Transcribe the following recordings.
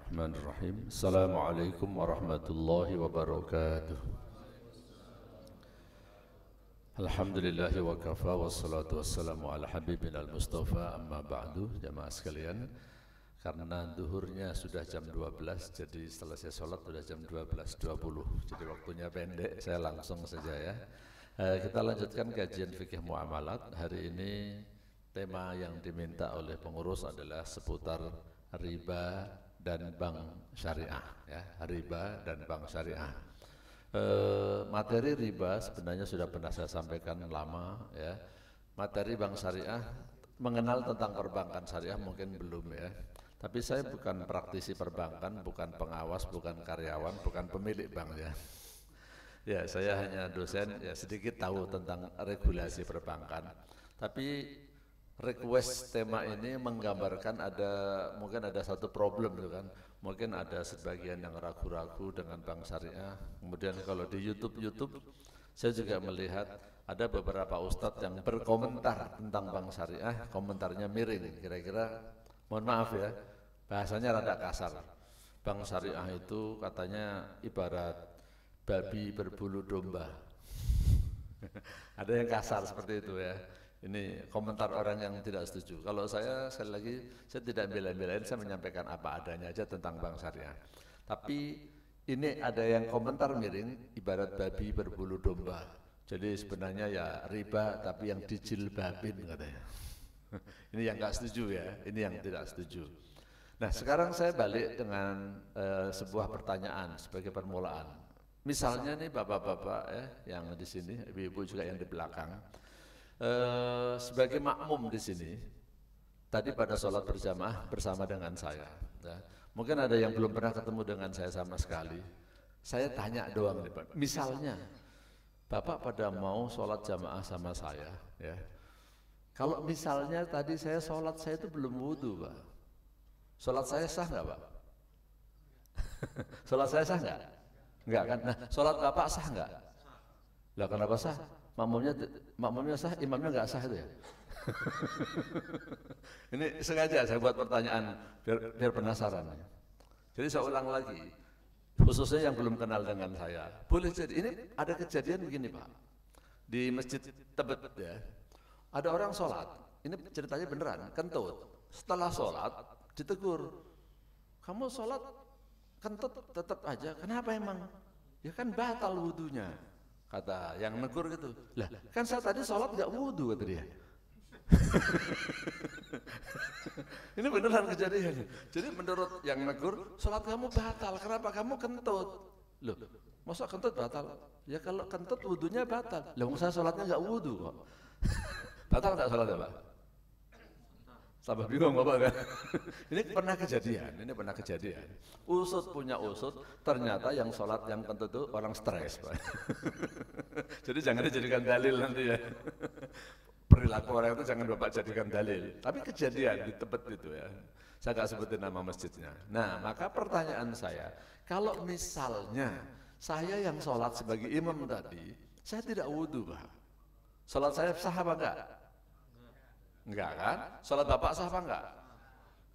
Bismillahirrahmanirrahim. Assalamualaikum warahmatullahi wabarakatuh. Alhamdulillahi wa kafa wassalatu wassalamu ala habibina al-mustafa amma ba'du. Jamaah sekalian, karena duhurnya sudah jam 12, jadi selesai sholat sudah jam 12.20, jadi waktunya pendek, saya langsung saja ya. Kita lanjutkan kajian fikih muamalat. Hari ini tema yang diminta oleh pengurus adalah seputar riba dan bank syariah, ya, riba dan bank syariah. Materi riba sebenarnya sudah pernah saya sampaikan lama, ya. Materi bank syariah, mengenal tentang perbankan syariah mungkin belum, ya. Tapi saya bukan praktisi perbankan, bukan pengawas, bukan karyawan, bukan pemilik bank, ya. Ya, saya hanya dosen, ya, sedikit tahu tentang regulasi perbankan. Tapi request tema ini menggambarkan mungkin ada satu problem itu kan, mungkin ada sebagian yang ragu-ragu dengan bank syariah. Kemudian kalau di YouTube saya juga melihat ada beberapa ustadz yang berkomentar tentang bank syariah, komentarnya miring, kira-kira, mohon maaf ya, bahasanya rada kasar. Bank syariah itu katanya ibarat babi berbulu domba. Ada yang kasar seperti itu ya. Ini komentar orang yang tidak setuju. Kalau saya, sekali lagi, saya tidak bela-belain, saya menyampaikan apa adanya aja tentang bank syariah. Tapi ini ada yang komentar miring, ibarat babi berbulu domba. Jadi sebenarnya ya riba, tapi yang dijilbabin katanya. Ini yang nggak setuju ya, ini yang tidak setuju. Nah, sekarang saya balik dengan sebuah pertanyaan sebagai permulaan. Misalnya nih bapak-bapak ya, yang di sini, ibu-ibu juga yang di belakang. Sebagai makmum di sini, tadi pada sholat berjamaah bersama dengan saya, ya. Mungkin ada yang belum pernah ketemu dengan saya sama sekali. Saya tanya doang nih Pak. Misalnya, Bapak pada mau sholat jamaah sama saya, ya. Kalau misalnya tadi saya sholat, saya itu belum wudhu, Pak. Sholat saya sah nggak, Pak? Sholat saya sah nggak? Nggak kan? Nah, sholat Bapak sah nggak? Lah kenapa sah? Makmumnya sah, imamnya nggak sah itu ya. Ini sengaja saya buat pertanyaan biar penasaran. Jadi saya ulang lagi, khususnya yang belum kenal dengan saya. Boleh jadi ini ada kejadian begini Pak, di Masjid Tebet ya. Ada orang sholat, ini ceritanya beneran, kentut. Setelah sholat ditegur, kamu sholat kentut tetap aja, kenapa emang? Ya kan batal wudhunya. Kata yang negur gitu, lah kan saya tadi sholat nggak wudhu kata dia. Ini beneran kejadian. Jadi menurut yang negur, sholat kamu batal, kenapa kamu kentut? Loh, masa kentut batal? Ya kalau kentut wudhunya batal. Lah saya sholatnya nggak wudhu kok. Batal nggak sholatnya Pak? Tambah bingung Bapak kan? Ini pernah kejadian, Usut punya usut, ternyata yang sholat yang kentut itu orang stres Pak. Jadi jangan dijadikan dalil nanti ya. Perilaku orang itu jangan Bapak jadikan dalil. Tapi kejadian di Tebet itu ya. Saya nggak sebutin nama masjidnya. Nah maka pertanyaan saya, kalau misalnya saya yang sholat sebagai imam tadi, saya tidak wudhu Pak. Sholat saya sah apa enggak? Enggak kan? Sholat Bapak sah apa enggak?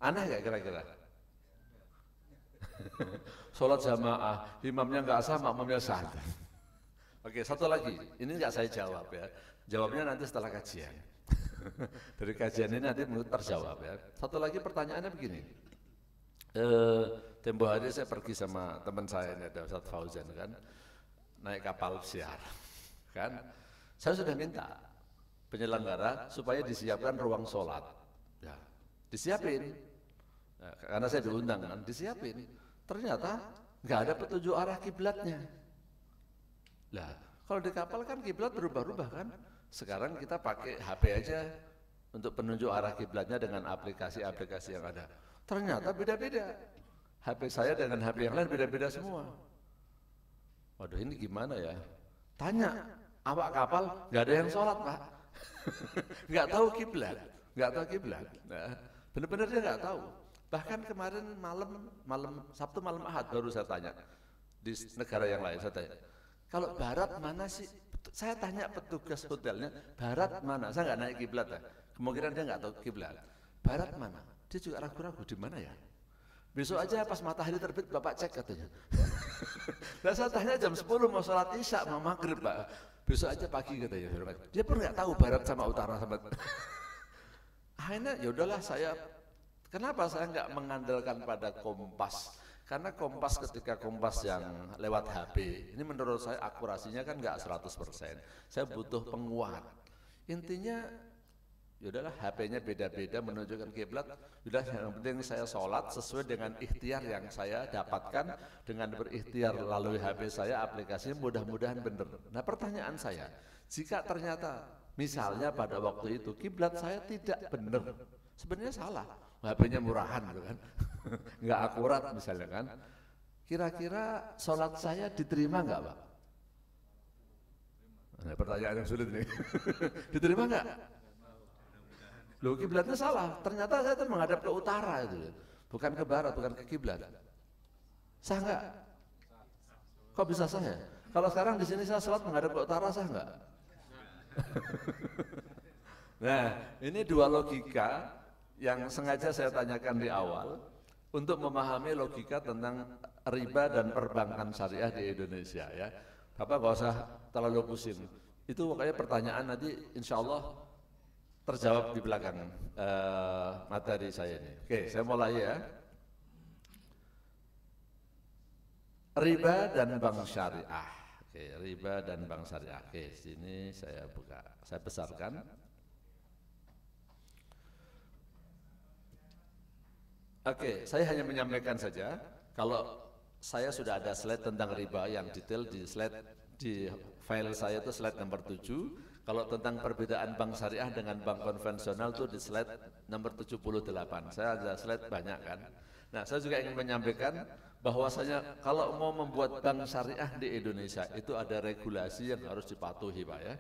Aneh enggak kira-kira? Sholat jamaah, imamnya enggak sah, makmumnya sah. Oke, satu lagi, ini enggak saya jawab ya. Jawabnya nanti setelah kajian. Dari kajian ini nanti menurut terjawab ya. Satu lagi pertanyaannya begini. Tempo hari saya pergi sama teman saya ini ada Ustaz Fauzan kan, naik kapal pesiar kan. Saya sudah minta penyelenggara supaya disiapkan ruang sholat, ya, disiapin, ya, karena saya diundang kan, disiapin. Ternyata nggak ada petunjuk arah kiblatnya. Lah, kalau di kapal kan kiblat berubah-ubah kan. Sekarang kita pakai HP aja untuk penunjuk arah kiblatnya dengan aplikasi-aplikasi yang ada. Ternyata beda-beda. HP saya dengan HP yang lain beda-beda semua. Waduh ini gimana ya? Tanya, awak kapal nggak ada yang sholat Pak. Nggak tahu kiblat. Nah, benar-benar dia nggak tahu. Bahkan kemarin malam Sabtu malam Ahad baru saya tanya di negara yang lain, saya tanya, kalau barat mana sih? Saya tanya petugas hotelnya, barat mana? Saya nggak naik kiblat ya. Kemungkinan dia nggak tahu kiblat. Barat mana? Dia juga ragu-ragu di mana ya. Besok aja pas matahari terbit Bapak cek katanya. Nah saya tanya jam 10 mau sholat isya, mau maghrib Pak. Besok aja pagi katanya. Dia pun nggak tahu barat sama utara sama. Akhirnya ya udahlah kenapa saya nggak mengandalkan pada Kompas? Karena Kompas ketika Kompas yang lewat HP, ini menurut saya akurasinya kan nggak 100%. Saya butuh penguat. Intinya yaudahlah HP-nya beda-beda menunjukkan kiblat. Sudah yang penting saya sholat sesuai dengan ikhtiar yang saya dapatkan dengan berikhtiar melalui HP saya, aplikasinya mudah-mudahan benar. Nah pertanyaan saya, jika ternyata misalnya pada waktu itu kiblat saya tidak benar, sebenarnya salah, HP-nya murahan gitu kan, nggak akurat misalnya kan. Kira-kira sholat saya diterima nggak Pak? Nah, pertanyaan yang sulit nih. Diterima nggak? Loh kiblatnya salah, ternyata saya tuh menghadap ke utara itu, bukan ke barat, bukan ke kiblat. Sah nggak? Kok bisa sah ya? Kalau sekarang di sini saya sholat menghadap ke utara, sah nggak? Nah, ini dua logika yang sengaja saya tanyakan di awal untuk memahami logika tentang riba dan perbankan syariah di Indonesia ya. Bapak nggak usah terlalu pusing. Itu pokoknya pertanyaan nanti insya Allah terjawab di belakang materi saya ini. Oke, saya mulai ya. Riba dan bank syariah. Oke, riba dan bank syariah. Oke, sini saya buka, saya besarkan. Oke, saya hanya menyampaikan saja. Kalau saya sudah ada slide tentang riba yang detail di file saya itu slide nomor 7. Kalau tentang perbedaan bank syariah dengan bank konvensional itu di slide nomor 78. Saya ada slide banyak kan. Nah, saya juga ingin menyampaikan bahwasanya kalau mau membuat bank syariah di Indonesia itu ada regulasi yang harus dipatuhi Pak ya.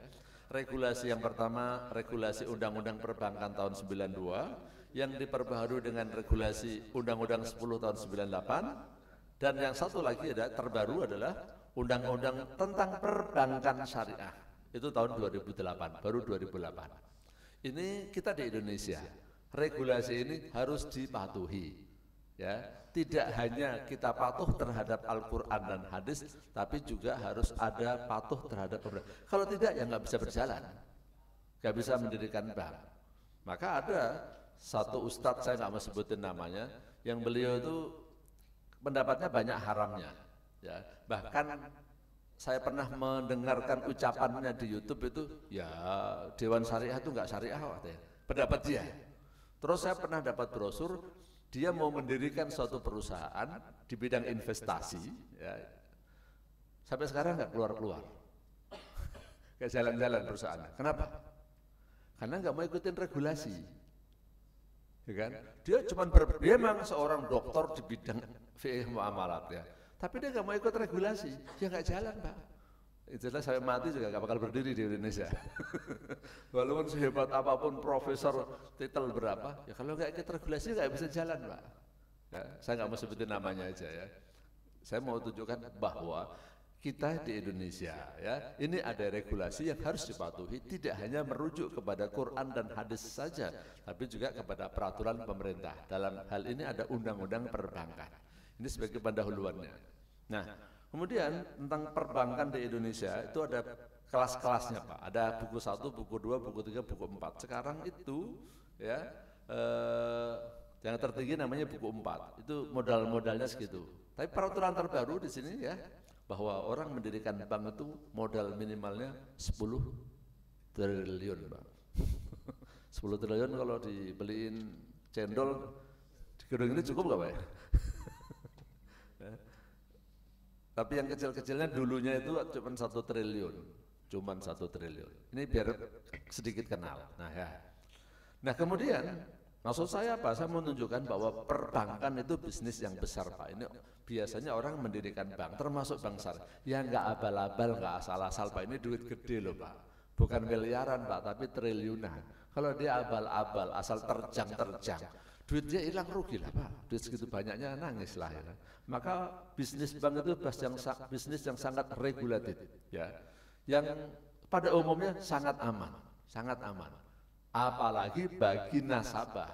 Regulasi yang pertama, regulasi Undang-Undang Perbankan tahun 92 yang diperbaharui dengan regulasi Undang-Undang 10 tahun 98 dan yang satu lagi terbaru adalah Undang-Undang tentang Perbankan Syariah. Itu tahun 2008, baru 2008. Ini kita di Indonesia, regulasi ini harus dipatuhi. Ya, tidak hanya kita patuh terhadap Al-Quran dan hadis, tapi juga harus ada patuh terhadap pemerintah. Kalau tidak, ya nggak bisa berjalan, nggak bisa mendirikan bank. Maka ada satu ustadz, saya nggak mau sebutin namanya, yang beliau itu pendapatnya banyak haramnya. Ya, bahkan saya pernah mendengarkan ucapannya di YouTube itu, ya Dewan Syariah itu nggak syariah, pendapat dia. Terus saya pernah dapat brosur, dia mau mendirikan suatu perusahaan di bidang investasi, ya. Sampai sekarang nggak keluar-keluar, kayak jalan-jalan perusahaannya. Kenapa? Karena nggak mau ikutin regulasi, ya kan? Dia dia memang seorang doktor di bidang fiqh muamalat ya. Tapi dia nggak mau ikut regulasi, dia nggak jalan Pak. Itulah saya mati juga nggak bakal berdiri di Indonesia. Walaupun sehebat apapun profesor titel berapa, ya kalau nggak ikut regulasi nggak bisa jalan Pak. Ya, saya nggak mau sebutin namanya aja ya. Saya mau tunjukkan bahwa kita di Indonesia ya, ini ada regulasi yang harus dipatuhi, tidak hanya merujuk kepada Quran dan hadis saja, tapi juga kepada peraturan pemerintah. Dalam hal ini ada undang-undang perbankan. Ini sebagai pendahuluannya. Nah, kemudian tentang perbankan di Indonesia itu ada kelas-kelasnya Pak. Ada buku 1, buku 2, buku 3, buku 4. Sekarang itu ya yang tertinggi namanya buku 4. Itu modal-modalnya segitu. Tapi peraturan terbaru di sini ya, bahwa orang mendirikan bank itu modal minimalnya 10 triliun Pak. 10 triliun kalau dibeliin cendol di gedung ini cukup nggak Pak ya? Tapi yang kecil-kecilnya dulunya itu cuma 1 triliun, cuma 1 triliun. Ini biar sedikit kenal. Nah ya. Nah kemudian maksud saya apa? Saya mau menunjukkan bahwa perbankan itu bisnis yang besar Pak. Ini biasanya orang mendirikan bank, termasuk bank syariah. Ya nggak abal-abal, nggak asal-asal Pak. Ini duit gede loh Pak. Bukan miliaran Pak, tapi triliunan. Kalau dia abal-abal, asal terjang-terjang, duitnya hilang rugi lah Pak. Duit segitu banyaknya nangis lah ya. Maka bisnis bank itu bisnis yang sangat regulatif ya. Yang pada umumnya sangat aman, sangat aman. Apalagi bagi nasabah.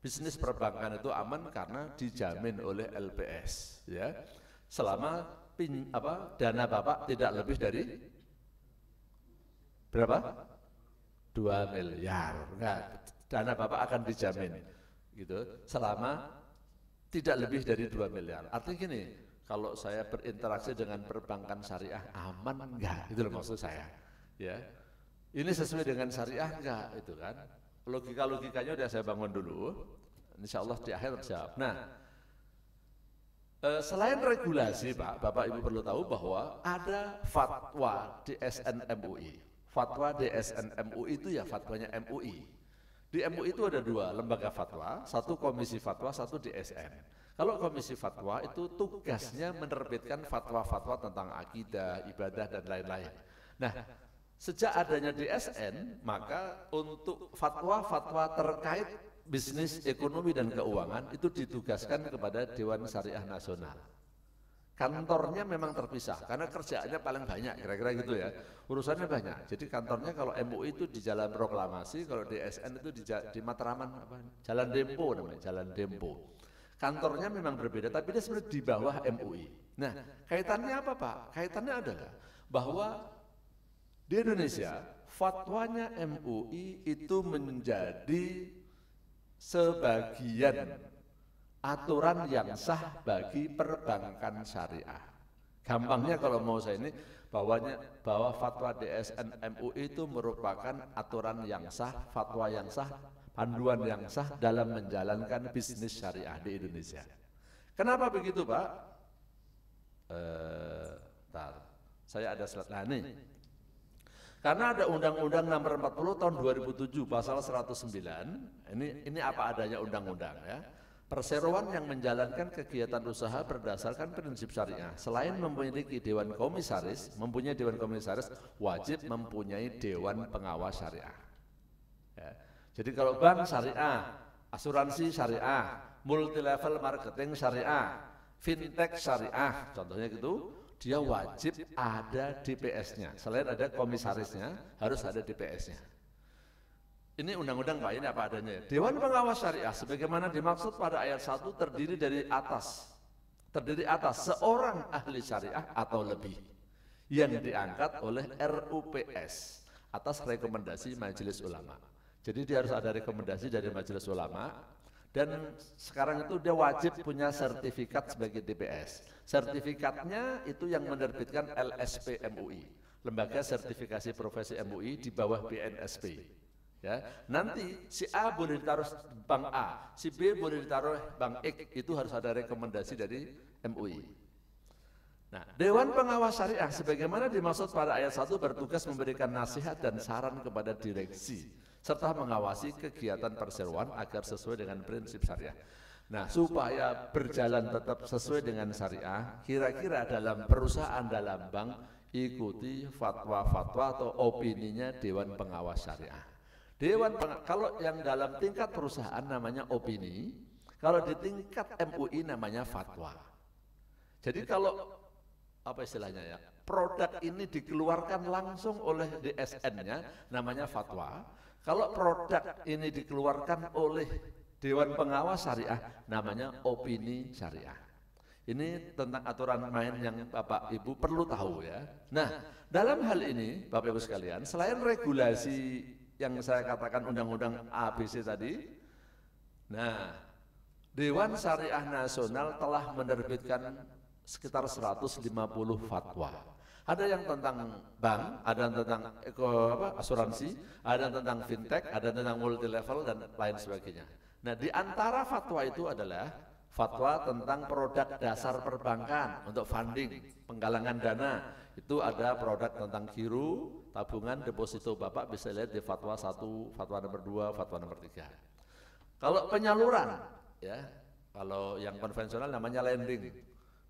Bisnis perbankan itu aman karena dijamin oleh LPS, ya. Selama dana Bapak tidak lebih dari berapa? 2 miliar. Enggak, dana Bapak akan dijamin gitu selama tidak lebih dari 2 miliar. Artinya gini, kalau saya berinteraksi dengan perbankan syariah aman enggak? Itu loh maksud saya. Ya. Ini sesuai dengan syariah enggak? Itu kan. Logika-logikanya udah saya bangun dulu, insya Allah di akhir terjawab. Nah, selain regulasi Pak, Bapak Ibu perlu tahu bahwa ada fatwa DSN MUI. Fatwa DSN MUI itu ya fatwanya MUI. Di MUI itu ada 2 lembaga fatwa, 1 komisi fatwa, 1 DSN. Kalau komisi fatwa itu tugasnya menerbitkan fatwa-fatwa tentang akidah, ibadah, dan lain-lain. Nah, sejak adanya DSN, maka untuk fatwa-fatwa terkait bisnis, ekonomi, dan keuangan itu ditugaskan kepada Dewan Syariah Nasional. Kantornya memang terpisah, karena kerjaannya paling banyak, kira-kira gitu ya. Urusannya banyak, jadi kantornya kalau MUI itu di Jalan Proklamasi, kalau DSN itu di Matraman, Jalan Dempo namanya, Jalan Dempo. Kantornya memang berbeda, tapi dia sebenarnya di bawah MUI. Nah, kaitannya apa Pak? Kaitannya adalah bahwa di Indonesia, fatwanya MUI itu menjadi sebagian aturan yang sah bagi perbankan syariah. Gampangnya kalau mau saya ini, bahwa fatwa DSN MUI itu merupakan aturan yang sah, fatwa yang sah, panduan yang sah dalam menjalankan bisnis syariah di Indonesia. Kenapa begitu Pak? Saya ada slide, nah nih. Karena ada Undang-Undang Nomor 40 Tahun 2007 Pasal 109, ini apa adanya undang-undang ya. Perseroan yang menjalankan kegiatan usaha berdasarkan prinsip syariah, selain mempunyai dewan komisaris, wajib mempunyai dewan pengawas syariah. Ya. Jadi kalau bank syariah, asuransi syariah, multi level marketing syariah, fintech syariah, contohnya gitu. Dia wajib ada DPS-nya. Selain ada komisarisnya, harus ada DPS-nya. Ini undang-undang Pak, ini apa adanya. Dewan Pengawas Syariah, sebagaimana dimaksud pada ayat 1, terdiri atas seorang ahli syariah atau lebih, yang diangkat oleh RUPS atas rekomendasi Majelis Ulama. Jadi dia harus ada rekomendasi dari Majelis Ulama, dan sekarang itu dia wajib punya sertifikat sebagai DPS. Sertifikatnya itu yang menerbitkan LSP MUI, Lembaga Sertifikasi Profesi MUI di bawah BNSP. Ya, nanti si A boleh ditaruh bank A, si B boleh ditaruh bank X, itu harus ada rekomendasi dari MUI. Nah, Dewan Pengawas Syariah sebagaimana dimaksud pada ayat 1 bertugas memberikan nasihat dan saran kepada direksi serta mengawasi kegiatan perseroan agar sesuai dengan prinsip syariah. Nah, supaya berjalan tetap sesuai dengan syariah, kira-kira dalam perusahaan, dalam bank, ikuti fatwa-fatwa atau opininya Dewan Pengawas Syariah. Kalau yang dalam tingkat perusahaan namanya opini, kalau di tingkat MUI namanya fatwa. Jadi kalau apa istilahnya ya, produk ini dikeluarkan langsung oleh DSN-nya namanya fatwa. Kalau produk ini dikeluarkan oleh Dewan Pengawas Syariah namanya opini syariah. Ini tentang aturan main yang Bapak Ibu perlu tahu ya. Nah, dalam hal ini Bapak Ibu sekalian, selain regulasi yang saya katakan undang-undang ABC tadi, nah, Dewan Syariah Nasional telah menerbitkan sekitar 150 fatwa. Ada yang tentang bank, ada yang tentang asuransi, ada yang tentang fintech, ada yang tentang multi level dan lain sebagainya. Nah, di antara fatwa itu adalah fatwa tentang produk dasar perbankan untuk funding, penggalangan dana. Itu ada produk tentang giro, tabungan, deposito. Bapak bisa lihat di fatwa 1, fatwa nomor 2, fatwa nomor 3. Kalau penyaluran, ya, kalau yang konvensional namanya lending.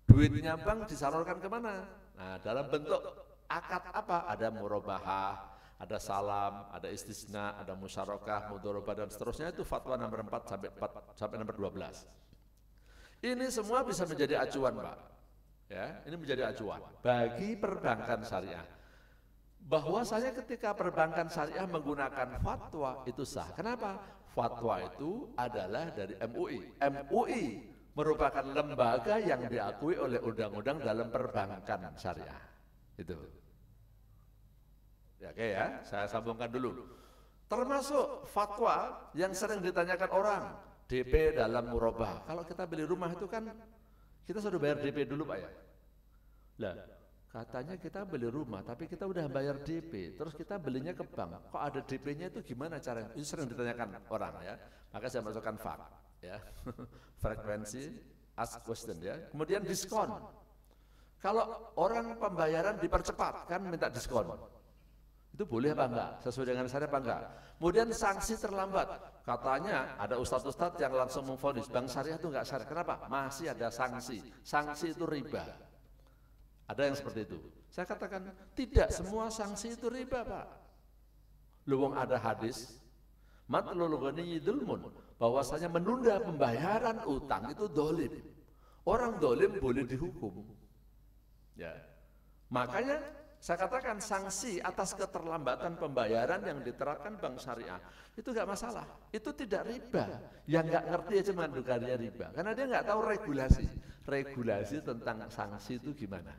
Duitnya bank disalurkan kemana? Nah, dalam bentuk akad apa? Ada murabahah, ada salam, ada istisna, ada musyarakah, mudharabah dan seterusnya. Itu fatwa nomor 4 sampai nomor 12. Ini semua bisa menjadi acuan, Pak. Ya, ini menjadi acuan bagi perbankan syariah. bahwasanya ketika perbankan syariah menggunakan fatwa itu sah. Kenapa? Fatwa itu adalah dari MUI. MUI merupakan lembaga yang diakui oleh undang-undang dalam perbankan syariah. Itu. Ya, oke ya, saya sambungkan dulu. Termasuk fatwa yang sering ditanyakan orang, DP dalam murabah. Kalau kita beli rumah itu kan kita sudah bayar DP dulu Pak ya. Lah, katanya kita beli rumah tapi kita udah bayar DP, terus kita belinya ke bank. Kok ada DP-nya itu gimana caranya? Itu sering ditanyakan orang ya. Maka saya masukkan FAQ ya. Frekuensi ask question ya. Kemudian diskon. Kalau orang pembayaran dipercepat kan minta diskon. Itu boleh apa enggak? Sesuai dengan syariat apa enggak? Kemudian sanksi terlambat. Katanya ada ustadz-ustadz yang langsung memvonis bank syariah itu enggak syariah. Kenapa? Masih ada sanksi. Sanksi itu riba. Ada yang seperti itu. Saya katakan tidak semua sanksi itu riba, Pak. Luwung ada hadis matlul ghaniyyi dzulmun, bahwasanya menunda pembayaran utang itu dolim. Orang dolim boleh dihukum. Ya. Makanya saya katakan sanksi atas keterlambatan pembayaran yang diterapkan bank syariah itu enggak masalah, itu tidak riba. Yang enggak ngerti aja mendugaannya riba, karena dia enggak tahu regulasi tentang sanksi itu gimana.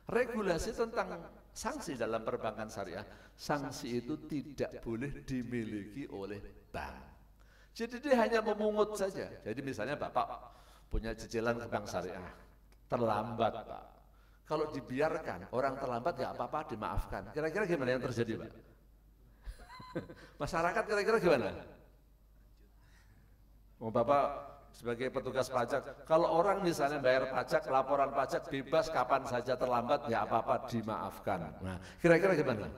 Regulasi tentang sanksi dalam perbankan syariah, sanksi itu tidak boleh dimiliki oleh bank. Jadi dia hanya memungut saja. Jadi misalnya Bapak punya cicilan ke bank syariah, terlambat Pak. Kalau dibiarkan, orang terlambat nggak apa-apa, dimaafkan. Kira-kira gimana yang terjadi, Pak? Masyarakat kira-kira gimana? Oh, Bapak sebagai petugas pajak, kalau orang misalnya bayar pajak, laporan pajak bebas kapan saja terlambat, nggak apa-apa, dimaafkan. Nah, kira-kira gimana?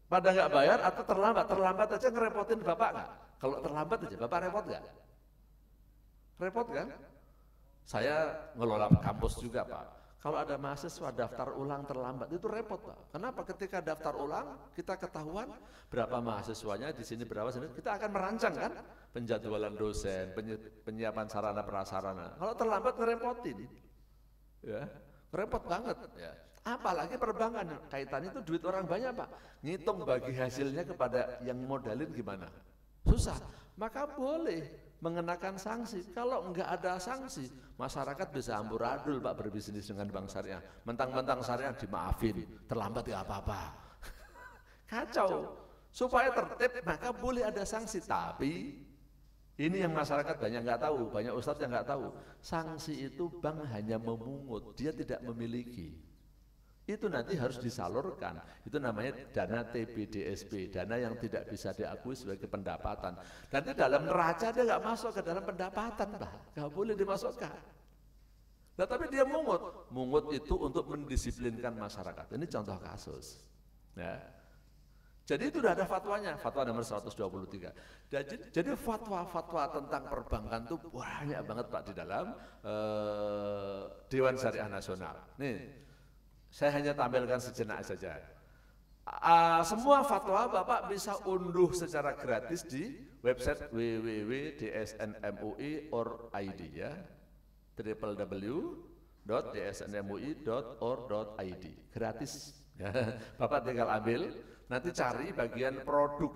Pada nggak bayar atau terlambat aja ngerepotin Bapak nggak? Kalau terlambat aja, Bapak repot nggak? Repot kan? Saya ngelola kampus juga Pak. Kalau ada mahasiswa daftar ulang terlambat itu repot Pak. Kenapa? Ketika daftar ulang kita ketahuan berapa mahasiswanya di sini berapa sini, kita akan merancang kan penjadwalan dosen, penyiapan sarana prasarana. Kalau terlambat ngerepotin, ya repot banget. Ya. Apalagi perbankan, kaitannya itu duit orang banyak Pak. Ngitung bagi hasilnya kepada yang modalin gimana? Susah. Maka boleh mengenakan sanksi. Kalau enggak ada sanksi, masyarakat bisa amburadul Pak berbisnis dengan bank syariah. Mentang-mentang syariah dimaafin, terlambat ya apa-apa. Kacau. Supaya tertib maka boleh ada sanksi. Tapi ini yang masyarakat banyak nggak tahu, banyak ustadz yang nggak tahu. Sanksi itu bank hanya memungut, dia tidak memiliki. Itu nanti harus disalurkan. Itu namanya dana TBDSP, dana yang tidak bisa diakui sebagai pendapatan. Dan di dalam neraca dia nggak masuk ke dalam pendapatan, Pak. Nggak boleh dimasukkan. Nah, tapi dia mungut itu untuk mendisiplinkan masyarakat. Ini contoh kasus. Ya. Jadi itu sudah ada fatwanya, fatwa nomor 123. Jadi fatwa-fatwa tentang perbankan itu banyak banget Pak di dalam Dewan Syariah Nasional. Nih. Saya hanya tampilkan sejenak saja. Semua fatwa Bapak bisa unduh secara gratis di website www.dsnmui.org.id ya. www.dsnmui.org.id. Gratis. Bapak tinggal ambil, nanti cari bagian produk.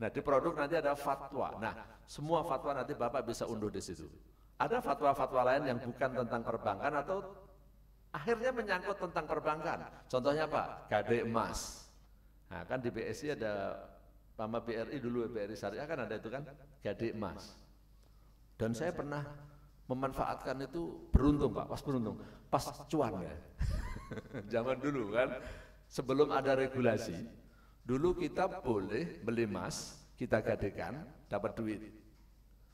Nah, di produk nanti ada fatwa. Nah, semua fatwa nanti Bapak bisa unduh di situ. Ada fatwa-fatwa lain yang bukan tentang perbankan atau akhirnya menyangkut tentang perbankan. Contohnya Pak, gade emas. Nah kan di BSI ada, sama BRI dulu, BRI Syariah kan ada itu kan, gade emas. Dan saya pernah memanfaatkan itu beruntung Pak, pas cuan ya. Zaman dulu kan, sebelum ada regulasi, dulu kita boleh beli emas, kita gadekan, dapat duit.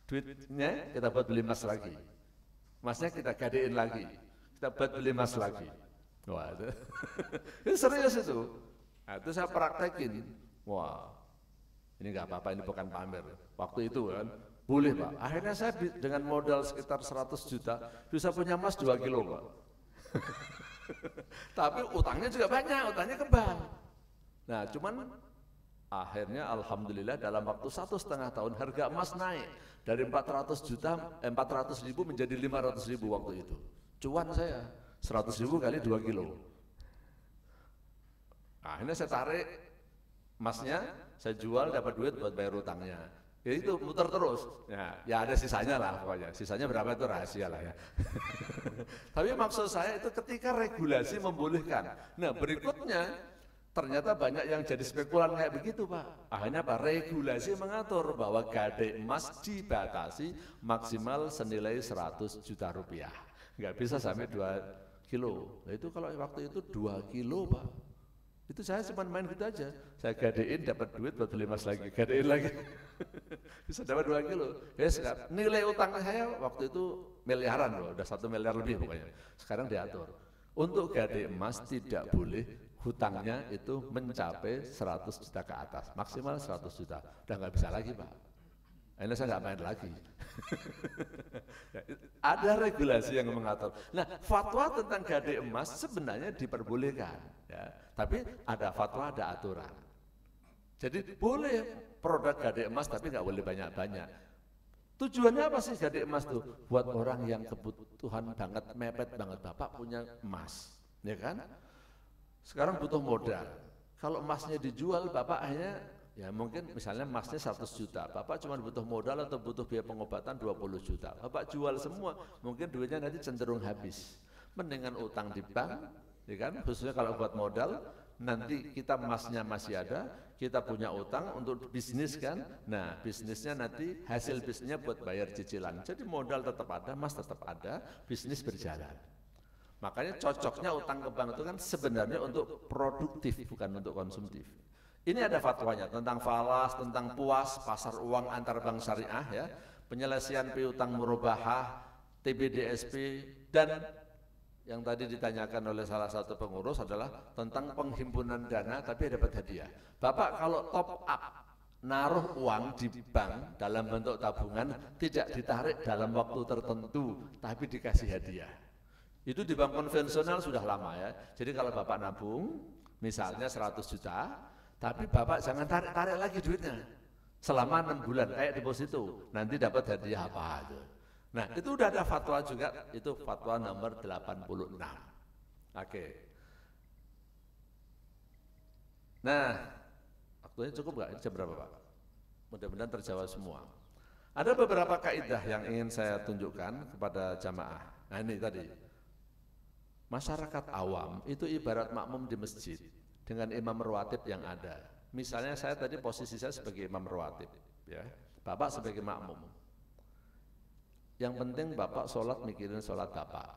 Duitnya kita buat beli emas lagi. Emasnya kita gadein lagi. Kita buat beli emas lagi. Wah, itu serius itu. Nah, itu saya praktekin. Wah, ini nggak apa-apa, ini bukan pamer. Waktu itu kan, boleh Pak. Akhirnya saya dengan modal sekitar 100 juta, bisa punya emas 2 kilo Pak. Tapi utangnya juga banyak, utangnya ke bank. Nah, cuman akhirnya alhamdulillah dalam waktu 1,5 tahun harga emas naik. Dari 400 ribu menjadi 500 ribu waktu itu. Cuan saya, 100.000 kali 2 kilo. Nah, ini saya tarik emasnya, saya jual dapat duit buat bayar utangnya. Ya itu muter terus. Ya ada sisanya lah pokoknya. Sisanya berapa itu rahasia lah ya. Tapi maksud saya itu ketika regulasi membolehkan. Nah, berikutnya ternyata banyak yang jadi spekulan kayak begitu, Pak. Akhirnya apa? Regulasi mengatur bahwa gade emas dibatasi maksimal senilai 100 juta rupiah. Nggak bisa sampai 2 kilo. Nah, itu kalau waktu itu 2 kilo, Pak. Itu saya cuma main gitu aja. Saya gadein dapat duit buat beli emas lagi, gadein lagi. Bisa dapat 2 kilo. Ya, nilai utang saya waktu itu miliaran loh, udah 1 miliar lebih pokoknya. Sekarang diatur. Untuk gade emas tidak boleh hutangnya itu mencapai 100 juta ke atas, maksimal 100 juta. Udah nggak bisa lagi, Pak. Ini saya nggak main lagi. Ada regulasi yang mengatur. Nah, fatwa tentang gade emas sebenarnya diperbolehkan, ya. Tapi ada fatwa, ada aturan. Jadi boleh produk gade emas, tapi nggak boleh banyak-banyak. Tujuannya apa sih gade emas tuh? Buat orang yang kebutuhan banget, mepet banget, Bapak punya emas, ya kan? Sekarang butuh modal. Kalau emasnya dijual, Bapak hanya ya mungkin misalnya emasnya 100 juta, Bapak cuma butuh modal atau butuh biaya pengobatan 20 juta. Bapak jual semua, mungkin duitnya nanti cenderung habis. Mendingan utang di bank, ya kan? Khususnya kalau buat modal, nanti kita emasnya masih ada, kita punya utang untuk bisnis kan. Nah, bisnisnya nanti hasil bisnisnya buat bayar cicilan. Jadi modal tetap ada, emas tetap ada, bisnis berjalan. Makanya cocoknya utang ke bank itu kan sebenarnya untuk produktif, bukan untuk konsumtif. Ini ada fatwanya tentang falas, tentang puas, pasar uang antar bank syariah, ya, penyelesaian piutang murabahah, TBDSP, dan yang tadi ditanyakan oleh salah satu pengurus adalah tentang penghimpunan dana tapi dapat hadiah. Bapak kalau top up naruh uang di bank dalam bentuk tabungan tidak ditarik dalam waktu tertentu tapi dikasih hadiah. Itu di bank konvensional sudah lama ya. Jadi kalau Bapak nabung misalnya 100 juta, tapi Bapak jangan tarik-tarik lagi duitnya selama 6 bulan kayak deposito, nanti dapat hadiah apa itu. Nah, itu udah ada fatwa juga, itu fatwa nomor 86. Oke. Nah, waktunya cukup nggak? Ini jam berapa, Pak? Mudah-mudahan terjawab semua. Ada beberapa kaidah yang ingin saya tunjukkan kepada jamaah. Nah, ini tadi. Masyarakat awam itu ibarat makmum di masjid dengan imam rawatib yang ada. Misalnya saya tadi posisi saya sebagai imam rawatib, ya. Bapak sebagai makmum. Yang penting Bapak sholat mikirin sholat Bapak.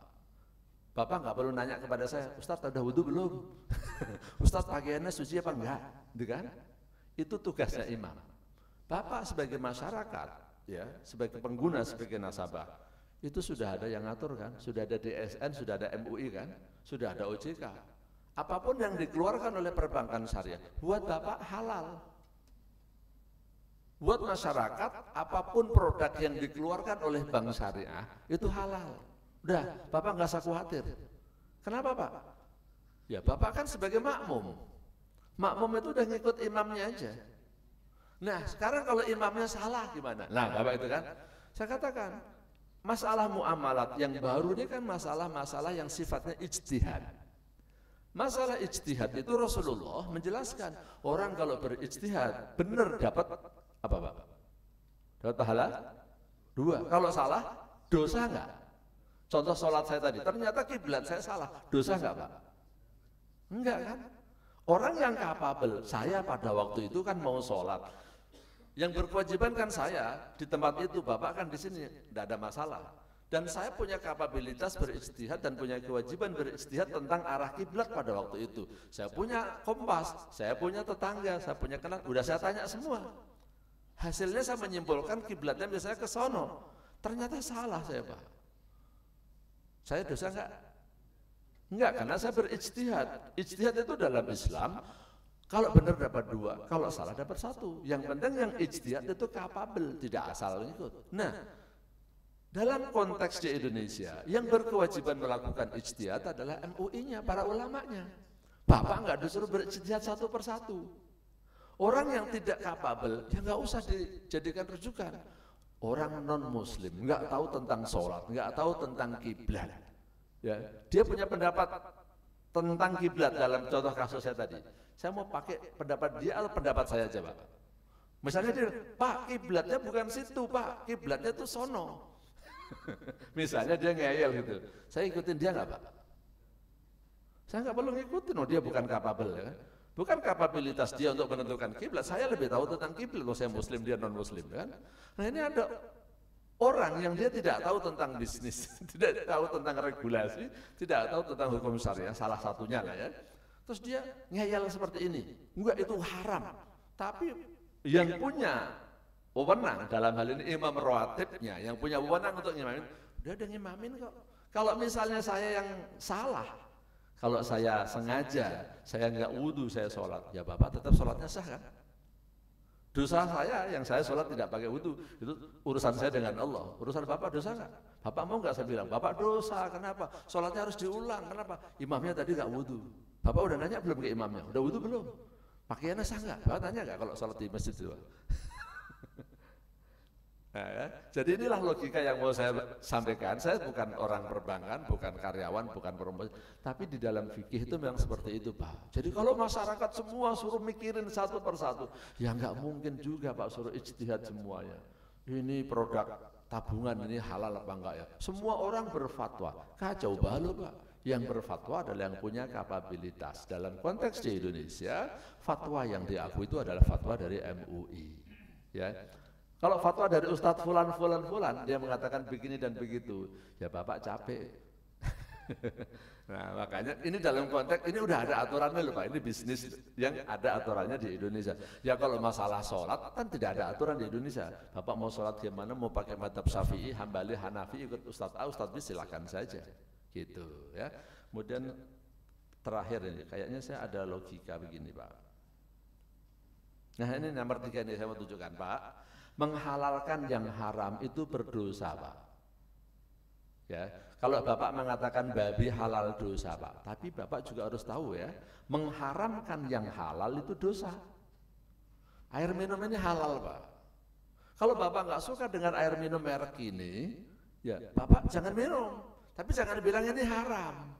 Bapak nggak perlu nanya kepada saya, Ustadz udah wudhu belum? Ustadz pakaiannya suci apa enggak? Gitu kan? Itu tugasnya imam. Bapak sebagai masyarakat, ya, sebagai pengguna, sebagai nasabah, itu sudah ada yang ngatur kan? Sudah ada DSN, sudah ada MUI kan? Sudah ada OJK. Apapun yang dikeluarkan oleh perbankan syariah, buat Bapak halal. Buat masyarakat, apapun produk yang dikeluarkan oleh bank syariah, itu halal. Udah, Bapak nggak usah khawatir. Kenapa, Pak? Ya, Bapak kan sebagai makmum. Makmum itu udah ngikut imamnya aja. Nah, sekarang kalau imamnya salah gimana? Nah, Bapak itu kan, saya katakan, masalah muamalat yang baru ini kan masalah-masalah yang sifatnya ijtihad. Masalah ijtihad itu Rasulullah menjelaskan, orang kalau berijtihad benar dapat apa, Pak? Dapat pahala? 2. Kalau salah, dosa enggak? Contoh sholat saya tadi, ternyata kiblat saya salah, dosa enggak, Pak? Enggak kan? Orang yang kapabel, saya pada waktu itu kan mau sholat, yang berkewajiban kan saya di tempat itu, Bapak kan di sini, tidak ada masalah. Dan saya punya kapabilitas berijtihad dan punya kewajiban berijtihad tentang arah kiblat pada waktu itu. Saya punya kompas, saya punya tetangga, saya punya kenal, udah saya tanya semua. Hasilnya saya menyimpulkan kiblatnya biasanya ke sono. Ternyata salah saya, Pak. Saya dosa enggak? Enggak, karena saya berijtihad. Ijtihad itu dalam Islam, kalau benar dapat 2, kalau salah dapat 1. Yang penting yang ijtihad itu kapabel, tidak asal ikut. Nah, dalam konteks di Indonesia, yang berkewajiban melakukan ijtihad adalah MUI-nya, para ulamanya. Bapak enggak disuruh berijtihad satu persatu. Orang yang tidak kapabel, ya nggak usah dijadikan rujukan. Orang non-muslim, nggak tahu tentang sholat, nggak tahu tentang kiblat. Ya, dia punya pendapat tentang kiblat dalam contoh kasus saya tadi. Saya mau pakai pendapat dia atau pendapat saya aja, Pak. Misalnya dia, Pak, kiblatnya bukan situ, Pak, kiblatnya itu sono. Misalnya dia ngeyel gitu, saya ikutin dia nggak, Pak? Saya nggak perlu ngikutin, dia bukan kapabel, ya kan? Bukan kapabilitas dia untuk menentukan kiblat. Saya lebih tahu tentang kiblat, kalau saya Muslim, dia non Muslim, kan? Nah ini ada orang yang dia tidak tahu tentang bisnis, tidak tahu tentang regulasi, tidak tahu tentang hukum syariah, salah satunya lah ya. Terus dia ngeyel seperti ini, enggak itu haram. Tapi yang punya wewenang dalam hal ini imam rawatibnya, yang punya wewenang untuk ngimamin, dia ada ngimamin kok. Kalau misalnya saya yang salah, kalau saya sengaja, saya enggak wudu, saya sholat, ya Bapak tetap sholatnya sah kan? Dosa saya yang saya sholat tidak pakai wudu, itu urusan saya dengan Allah. Urusan Bapak dosa nggak? Bapak mau nggak saya bilang, Bapak dosa, kenapa? Sholatnya harus diulang, kenapa? Imamnya tadi nggak wudu. Bapak udah nanya belum ke imamnya? Udah wudu belum? Pakaiannya sah nggak? Bapak tanya nggak kalau sholat di masjid itu? Nah, ya. Jadi inilah logika yang mau saya sampaikan. Saya bukan orang perbankan, bukan karyawan, bukan promosi, tapi di dalam fikih itu memang seperti itu, Pak. Jadi kalau masyarakat semua suruh mikirin satu persatu, ya nggak mungkin juga, Pak, suruh ijtihad semuanya. Ini produk tabungan ini halal apa enggak ya? Semua orang berfatwa, kacau balau, Pak. Yang berfatwa adalah yang punya kapabilitas. Dalam konteks di Indonesia, fatwa yang diakui itu adalah fatwa dari MUI. Ya. Kalau fatwa dari Ustadz Fulan, dia mengatakan begini dan begitu, ya Bapak capek. Nah makanya ini dalam konteks, ini udah ada aturannya loh Pak, ini bisnis yang ada aturannya di Indonesia. Ya kalau masalah sholat, kan tidak ada aturan di Indonesia. Bapak mau sholat gimana, mau pakai madhab Syafi'i, Hambali, Hanafi, ikut Ustadz A, Ustadz B, silakan saja. Gitu ya. Kemudian terakhir ini, kayaknya saya ada logika begini Pak. Nah ini nomor 3 ini saya mau tunjukkan Pak. Menghalalkan yang haram itu berdosa Pak. Ya, kalau Bapak mengatakan babi halal dosa Pak, tapi Bapak juga harus tahu ya, mengharamkan yang halal itu dosa. Air minum ini halal Pak. Kalau Bapak nggak suka dengan air minum merek ini, ya Bapak jangan minum, tapi jangan bilang ini haram.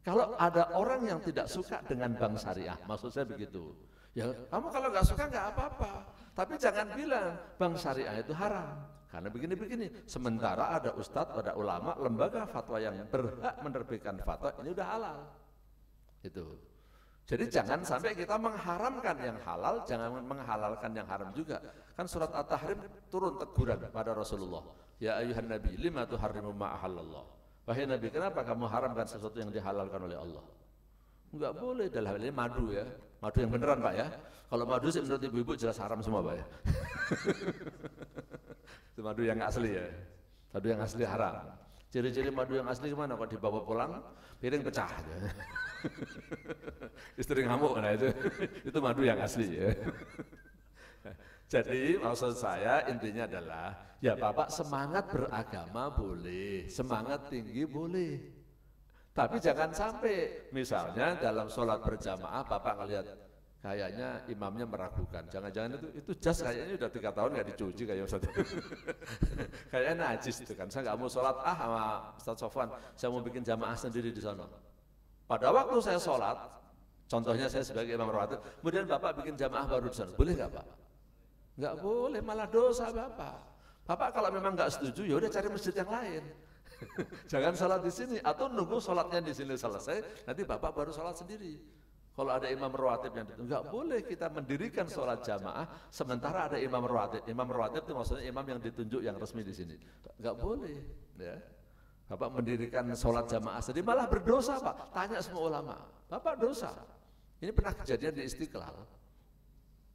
Kalau ada orang yang tidak suka dengan bank syariah, maksud saya begitu. Ya, kamu kalau nggak suka nggak apa-apa, tapi jangan bilang bank syariah itu haram. Karena begini-begini. Sementara ada ustadz, ada ulama, lembaga fatwa yang berhak menerbitkan fatwa ini udah halal. Itu. Jadi jangan sampai kita mengharamkan yang halal, jangan menghalalkan yang haram juga. Kan surat At-Tahrim turun teguran pada Rasulullah. Ya ayuhan Nabi, lima tuharrimu ma ahallallah. Wahai Nabi, kenapa kamu haramkan sesuatu yang dihalalkan oleh Allah? Enggak boleh, dalam hal ini madu ya. Madu yang beneran Pak ya. Kalau madu sih menurut ibu-ibu jelas haram semua Pak ya. Itu madu yang asli ya. Madu yang asli haram. Ciri-ciri madu yang asli gimana? Kalau dibawa pulang, piring pecah. Istri ngamuk, nah itu madu yang asli ya. Jadi maksud saya intinya adalah, ya Bapak semangat beragama boleh, semangat tinggi boleh. Tapi jangan sampai misalnya dalam sholat berjamaah Bapak ngelihat kayaknya imamnya meragukan, jangan-jangan itu jas kayaknya udah 3 tahun nggak dicuci kayak Ustaz. Kayaknya najis itu kan, saya nggak mau sholat sama Ustaz Sofwan, saya mau bikin jamaah sendiri di sana. Pada waktu saya sholat, contohnya saya sebagai imam rawatib, kemudian Bapak bikin jamaah baru di sana, boleh nggak Pak? Nggak boleh, malah dosa Bapak. Bapak kalau memang nggak setuju, ya udah cari masjid yang lain. Jangan sholat di sini atau nunggu sholatnya di sini selesai, nanti Bapak baru sholat sendiri. Kalau ada imam rawatib yang nggak boleh kita mendirikan sholat jamaah sementara ada imam rawatib. Imam rawatib itu maksudnya imam yang ditunjuk yang resmi di sini. Nggak boleh. Ya. Bapak mendirikan sholat jamaah sendiri malah berdosa Pak. Tanya semua ulama. Bapak dosa. Ini pernah kejadian di Istiqlal.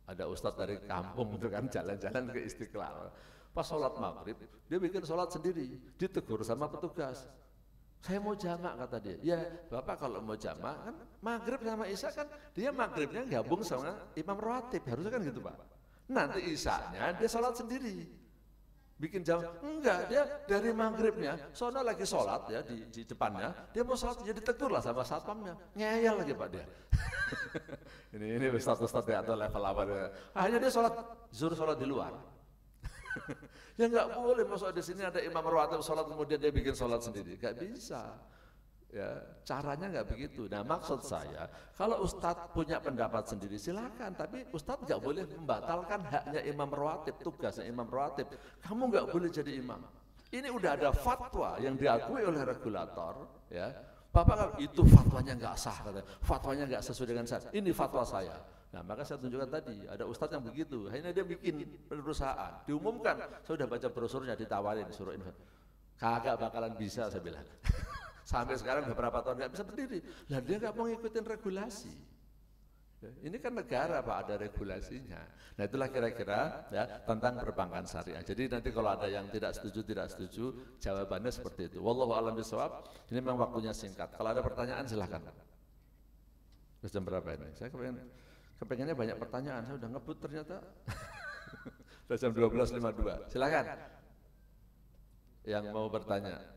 Ada ustadz dari kampung itu kan jalan-jalan ke Istiqlal. Pas sholat maghrib, dia bikin sholat sendiri, ditegur sama petugas. Saya mau jamak kata dia. Ya Bapak kalau mau jamak kan maghrib sama isya kan dia maghribnya gabung sama imam rawatib, harusnya kan gitu Pak. Nanti isyanya dia sholat sendiri. Bikin jamak, enggak, dia dari maghribnya, soalnya lagi sholat ya di depannya, dia mau sholat jadi ditegur lah sama satpamnya, ngeyel lagi Pak dia. ini ustadz ya atau level apa dia. Akhirnya dia sholat, disuruh sholat di luar. Ya nggak boleh, masuk di sini ada imam rawatib sholat kemudian dia bikin sholat sendiri, nggak bisa. Ya, caranya nggak begitu. Nah, maksud saya, kalau Ustadz punya pendapat sendiri silakan, tapi Ustadz nggak boleh membatalkan haknya imam rawatib, tugasnya imam rawatib. Kamu nggak boleh jadi imam. Ini udah ada fatwa yang diakui oleh regulator, ya. Bapak itu fatwanya nggak sah, katanya. Fatwanya nggak sesuai dengan saya. Ini fatwa saya. Nah, maka saya tunjukkan tadi, ada ustadz yang begitu. Akhirnya dia bikin perusahaan, diumumkan. Saya sudah baca brosurnya, ditawarin, disuruh invest. Kagak bakalan bisa, saya bilang. Sampai sekarang beberapa tahun nggak bisa berdiri. Lah dia nggak mau ngikutin regulasi. Ini kan negara Pak, ada regulasinya. Nah itulah kira-kira ya tentang perbankan syariah. Jadi nanti kalau ada yang tidak setuju, jawabannya seperti itu. Wallahu a'lam bishawab. Ini memang waktunya singkat. Kalau ada pertanyaan silahkan. Jam berapa ini? Saya kepengennya banyak pertanyaan. Saya udah ngebut ternyata. Sudah jam 12.52. Silahkan. Yang mau bertanya.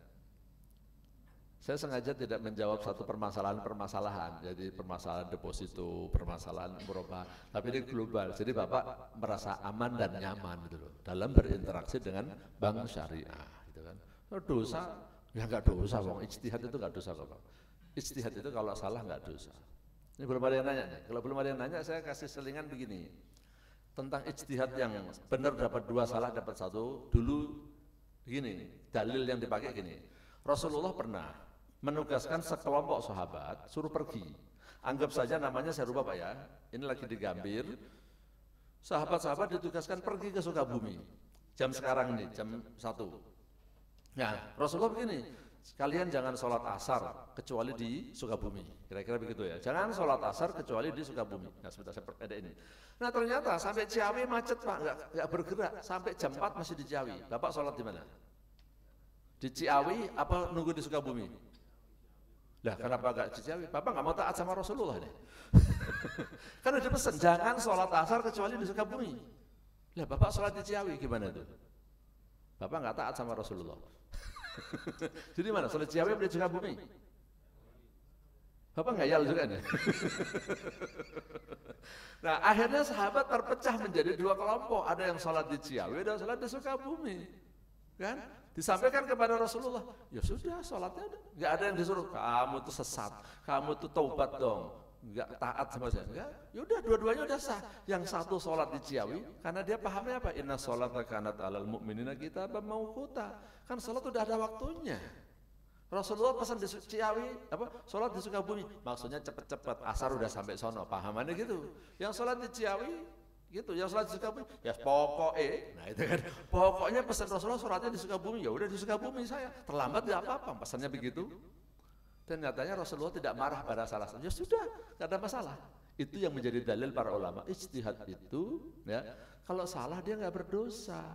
Saya sengaja tidak menjawab satu permasalahan, jadi permasalahan deposito, permasalahan murabah, tapi ini global. Jadi Bapak merasa aman dan nyaman gitu loh dalam berinteraksi dengan bank syariah, gitu kan. Dosa, ya nggak dosa, wong ijtihad itu nggak dosa kok Pak. Ijtihad itu kalau salah nggak dosa. Ini belum ada yang nanya nih. Kalau belum ada yang nanya, saya kasih selingan begini tentang ijtihad yang benar dapat 2, salah dapat 1. Dulu begini, dalil yang dipakai gini. Rasulullah pernah menugaskan sekelompok sahabat suruh pergi. Anggap saja namanya saya rubah Pak ya. Ini lagi di Gambir. Sahabat-sahabat ditugaskan pergi ke Sukabumi. Jam sekarang nih, jam 1. Nah, Rasulullah begini, kalian jangan sholat asar kecuali di Sukabumi. Kira-kira begitu ya. Jangan sholat asar kecuali di Sukabumi. Nah, sebentar saya perpendek ini. Nah, ternyata sampai Ciawi macet Pak, nggak bergerak. Sampai jam 4 masih di Ciawi. Bapak sholat di mana? Di Ciawi apa nunggu di Sukabumi? Lah kenapa gak di Ciawi? Bapak gak mau taat sama Rasulullah nih. Kan udah pesan jangan sholat asar kecuali di Sukabumi. Lah Bapak sholat di Ciawi gimana itu? Bapak gak taat sama Rasulullah. Jadi mana? Sholat Ciawi atau di Sukabumi? Bapak ngayal juga nih. Nah akhirnya sahabat terpecah menjadi 2 kelompok. Ada yang sholat di Ciawi, ada yang sholat di Sukabumi. Kan? Disampaikan kepada Rasulullah, ya sudah sholatnya nggak ada yang disuruh, kamu tuh sesat, kamu tuh taubat dong, nggak taat sama saya, enggak, yaudah dua-duanya udah sah. Yang satu sholat di Ciawi, karena dia pahamnya apa? Inna sholata kanat alal mu'minina kitaban mauquta, kan sholat udah ada waktunya. Rasulullah pesan di Ciawi, apa? Sholat di Sukabumi, maksudnya cepet-cepet, asar udah sampai sono, pahamannya gitu. Yang sholat di Ciawi, gitu, yang sholat di Sukabumi, ya pokoknya, nah itu kan, pokoknya pesan Rasulullah sholatnya di Sukabumi, ya udah di Sukabumi saya, terlambat ya apa-apa, pesannya begitu. Dan nyatanya Rasulullah tidak marah pada salah satu, ya sudah, tidak ada masalah. Itu yang menjadi dalil para ulama, ijtihad itu, ya, kalau salah dia nggak berdosa.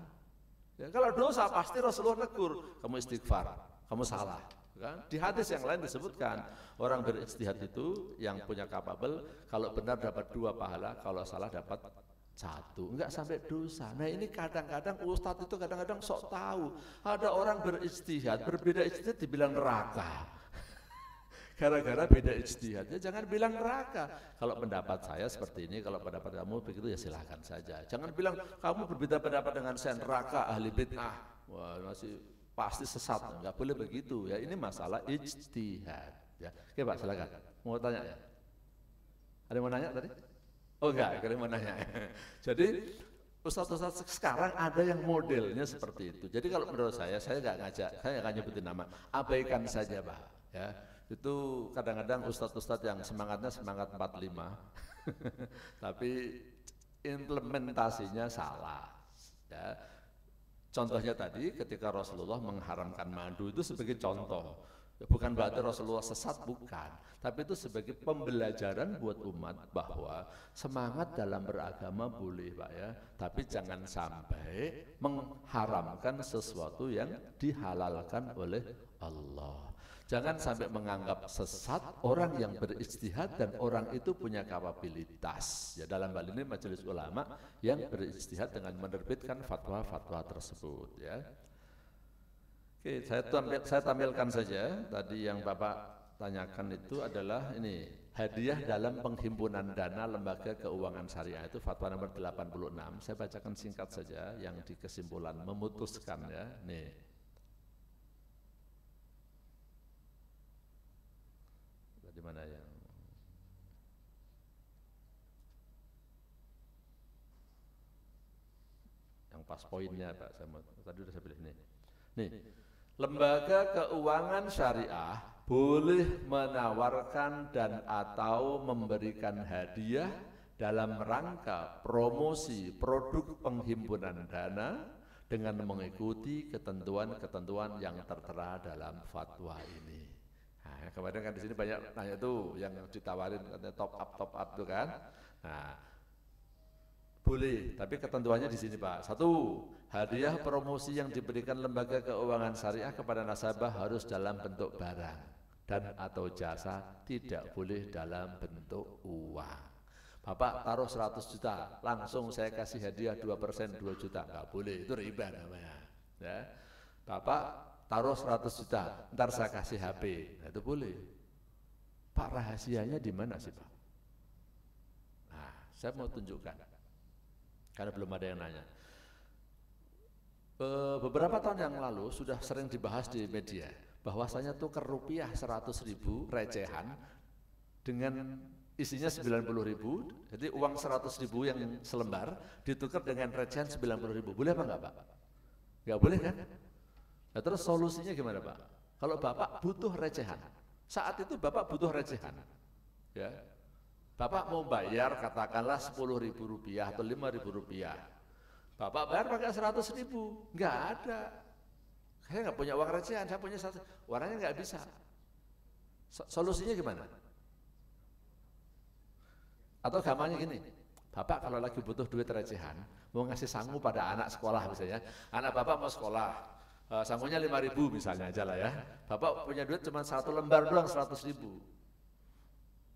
Ya, kalau dosa pasti Rasulullah negur, kamu istighfar, kamu salah. Kan? Di hadis yang lain disebutkan orang berijtihad itu yang punya kapabel, kalau benar dapat 2 pahala, kalau salah dapat 1, enggak sampai dosa. Nah ini kadang-kadang ustadz itu kadang-kadang sok tahu. Ada orang berijtihad, berbeda ijtihad dibilang neraka. Gara-gara beda ijtihadnya jangan bilang neraka. Kalau pendapat saya seperti ini, kalau pendapat kamu begitu ya silahkan saja. Jangan bilang kamu berbeda pendapat dengan saya neraka, ahli bid'ah. Wah masih pasti sesat, enggak boleh begitu ya. Ini masalah ijtihad. Ya. Oke Pak silakan. Mau tanya ya? Ada yang mau nanya tadi? Oh enggak, kalian mau nanya. Jadi ustadz-ustadz sekarang ada yang modelnya seperti itu. Jadi kalau menurut saya enggak ngajak, saya enggak nyebutin nama. Abaikan saja Pak. Ya, itu kadang-kadang ustadz-ustadz yang semangatnya semangat 45, tapi implementasinya salah. Ya. Contohnya tadi ketika Rasulullah mengharamkan madu itu sebagai contoh. Bukan berarti Rasulullah sesat, bukan. Tapi itu sebagai pembelajaran buat umat bahwa semangat dalam beragama boleh Pak ya. Tapi jangan sampai mengharamkan sesuatu yang dihalalkan oleh Allah. Jangan sampai menganggap sesat orang yang berijtihad dan orang itu punya kapabilitas. Ya dalam hal ini majelis ulama yang berijtihad dengan menerbitkan fatwa-fatwa tersebut ya. Oke, saya tampilkan saja tadi yang Bapak tanyakan itu adalah ini, hadiah dalam penghimpunan dana lembaga keuangan syariah, itu fatwa nomor 86. Saya bacakan singkat saja yang di kesimpulan memutuskan ya. Nih. Di mana yang pas poinnya Pak, tadi udah saya pilih nih. Nih, lembaga keuangan syariah boleh menawarkan dan atau memberikan hadiah dalam rangka promosi produk penghimpunan dana dengan mengikuti ketentuan-ketentuan yang tertera dalam fatwa ini. Nah, kemarin kan di sini banyak nanya tuh yang ditawarin katanya top up tuh kan. Nah, boleh, tapi ketentuannya di sini Pak. 1, hadiah promosi yang diberikan lembaga keuangan syariah kepada nasabah harus dalam bentuk barang dan atau jasa, tidak boleh dalam bentuk uang. Bapak taruh 100 juta, langsung saya kasih hadiah 2%, 2 juta, nggak boleh, itu riba namanya. Ya. Bapak taruh 100 juta, ntar saya kasih HP, nah, itu boleh. Pak, rahasianya di mana sih Pak? Nah, saya mau tunjukkan, karena belum ada yang nanya. Beberapa tahun yang lalu sudah sering dibahas di media, bahwasanya tukar rupiah 100.000 recehan dengan isinya 90.000, jadi uang 100.000 yang selembar ditukar dengan recehan 90.000, boleh apa enggak Pak? Enggak boleh kan? Nah, terus solusinya gimana Pak? Kalau Bapak butuh recehan, saat itu Bapak butuh recehan, ya, Bapak mau bayar katakanlah 10.000 rupiah atau 5.000 rupiah, Bapak bayar pakai 100.000, enggak ada. Saya nggak punya uang recehan, saya punya 100, warnanya nggak bisa. Solusinya gimana? Atau gampangnya gini, Bapak kalau lagi butuh duit recehan, mau ngasih sangu pada anak sekolah misalnya, anak Bapak mau sekolah, sangunya 5.000 misalnya aja lah ya, Bapak punya duit cuma 1 lembar doang 100.000,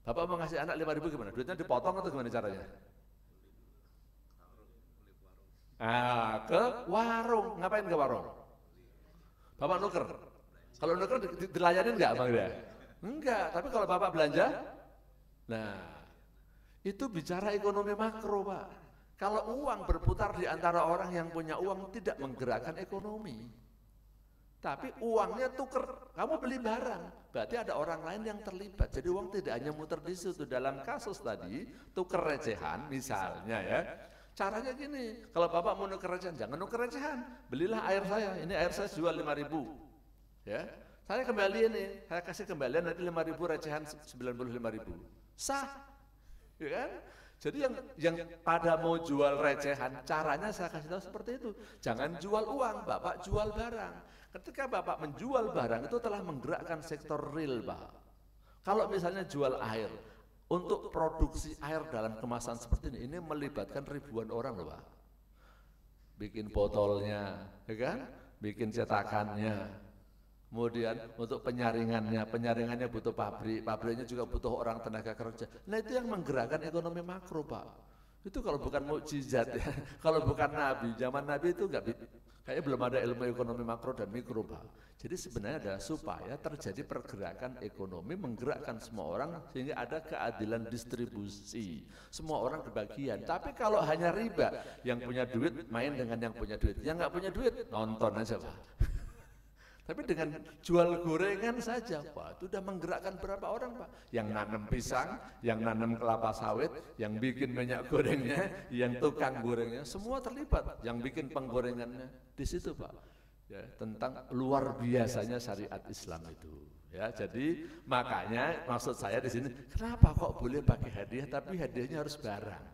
Bapak mau ngasih anak 5.000 gimana? Duitnya dipotong atau gimana caranya? Nah, ke warung, ngapain ke warung? Bapak nuker, kalau nuker dilayanin nggak Bang dia? Enggak, tapi kalau Bapak belanja, nah itu bicara ekonomi makro Pak. Kalau uang berputar di antara orang yang punya uang tidak menggerakkan ekonomi. Tapi uangnya tuker, kamu beli barang, berarti ada orang lain yang terlibat. Jadi uang tidak hanya muter di situ. Dalam kasus tadi, tuker recehan misalnya ya. Caranya gini, kalau Bapak mau nuker recehan, jangan nuker recehan. Belilah air saya, ini air saya jual 5.000. Ya, saya kembaliin nih, saya kasih kembalian nanti 5.000 recehan 95.000. Sah. Ya kan? Jadi yang pada mau jual recehan, caranya saya kasih tahu seperti itu. Jangan jual uang, Bapak jual barang. Ketika Bapak menjual barang itu telah menggerakkan sektor real, Pak. Kalau misalnya jual air, untuk produksi air dalam kemasan seperti ini melibatkan ribuan orang loh Pak. Bikin botolnya, ya kan? Bikin cetakannya. Kemudian untuk penyaringannya butuh pabriknya juga butuh orang tenaga kerja. Nah itu yang menggerakkan ekonomi makro Pak. Itu kalau bukan mukjizat ya, kalau bukan Nabi, zaman Nabi itu kayaknya belum ada ilmu ekonomi makro dan mikro Pak. Jadi sebenarnya ada supaya terjadi pergerakan ekonomi, menggerakkan semua orang sehingga ada keadilan distribusi. Semua orang kebagian. Tapi kalau hanya riba, yang punya duit main dengan yang punya duit, yang nggak punya duit nonton aja Pak. Tapi dengan jual gorengan saja, Pak, itu sudah menggerakkan berapa orang, Pak? Yang nanam pisang, yang nanam kelapa sawit, yang bikin minyak gorengnya, yang tukang gorengnya, semua terlibat. Yang bikin penggorengannya di situ, Pak. Ya, tentang luar biasanya syariat Islam itu. Ya, jadi makanya maksud saya di sini, kenapa kok boleh pakai hadiah, tapi hadiahnya harus barang,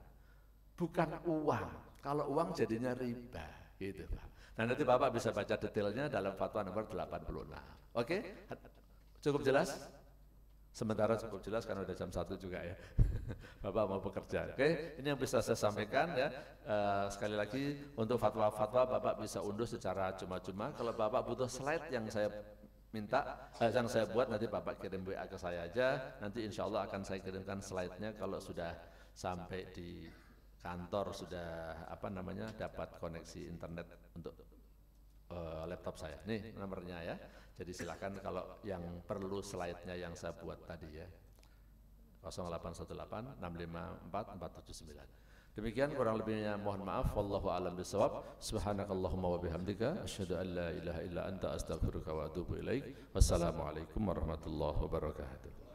bukan uang. Kalau uang jadinya riba, gitu, Pak. Nah nanti Bapak bisa baca detailnya dalam fatwa nomor 86. Oke? Cukup jelas? Sementara cukup jelas karena udah jam 1 juga ya. Bapak mau bekerja. Oke? Ini yang bisa saya sampaikan ya. Sekali lagi untuk fatwa-fatwa Bapak bisa unduh secara cuma-cuma. Kalau Bapak butuh slide yang saya minta, yang saya buat nanti Bapak kirim WA ke saya aja. Nanti insya Allah akan saya kirimkan slide-nya kalau sudah sampai di kantor, sudah dapat koneksi internet untuk laptop saya. Nih nomornya ya. Jadi silakan kalau yang perlu slide-nya yang saya buat tadi ya. 0818 654 479. Demikian kurang lebihnya, mohon maaf. Wallahu a'lam bishawab. Subhanakallahumma wa bihamdika asyhadu an la ilaha illa anta astaghfiruka wa atubu ilaik. Wassalamualaikum warahmatullahi wabarakatuh.